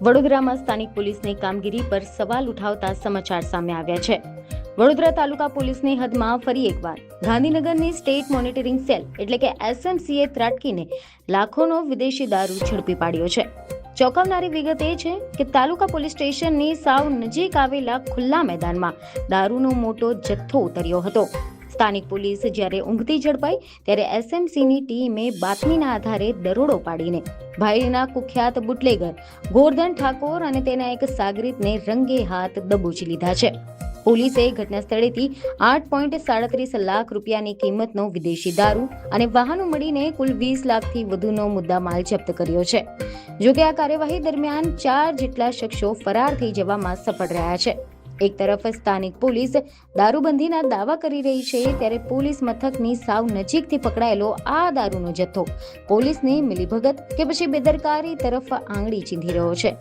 વડોદરામાં સ્થાનિક પોલીસની કામગીરી પર સવાલ ઉઠાવતા સમાચાર સામે આવ્યા છે। વડોદરા તાલુકા પોલીસની હદમાં ફરી એકવાર ગાંધીનગરની સ્ટેટ મોનિટરિંગ સેલ એટલે કે SMCએ ત્રાટકીને લાખોનો વિદેશી દારૂ ઝડપી પાડ્યો છે। ચોંકાવનારી વિગત એ છે કે તાલુકા પોલીસ સ્ટેશનની સાવ નજીક આવેલા ખુલ્લા મેદાનમાં દારૂનો મોટો જથ્થો ઉતર્યો હતો। સ્થાનિક પોલીસ જ્યારે ઊંઘતી ઝડપાઈ ત્યારે SMCની ટીમે બાતમીના આધારે દરોડો પાડીને ભાઈના કુખ્યાત બુટલેગર ગોરધન ઠાકોર અને તેના એક સાગરીતને રંગે હાથ દબોચી લીધા છે। પોલીસે ઘટના સ્થળેથી 8.37 લાખ રૂપિયાની કિંમતનો વિદેશી દારૂ અને વાહનો મળીને કુલ 20 લાખથી વધુનો મુદ્દામાલ જપ્ત કર્યો છે। જોકે આ કાર્યવાહી દરમિયાન 4 જેટલા શખ્સો ફરાર થઈ જવામાં સફળ રહ્યા છે। એક તરફ સ્થાનિક પોલીસ દારૂબંધીના દાવા કરી રહી છે ત્યારે પોલીસ મથકની સાવ નજીકથી પકડાયેલો આ દારૂનો જથ્થો પોલીસની મિલીભગત કે પછી બેદરકારી તરફ આંગળી ચીંધી રહ્યો છે।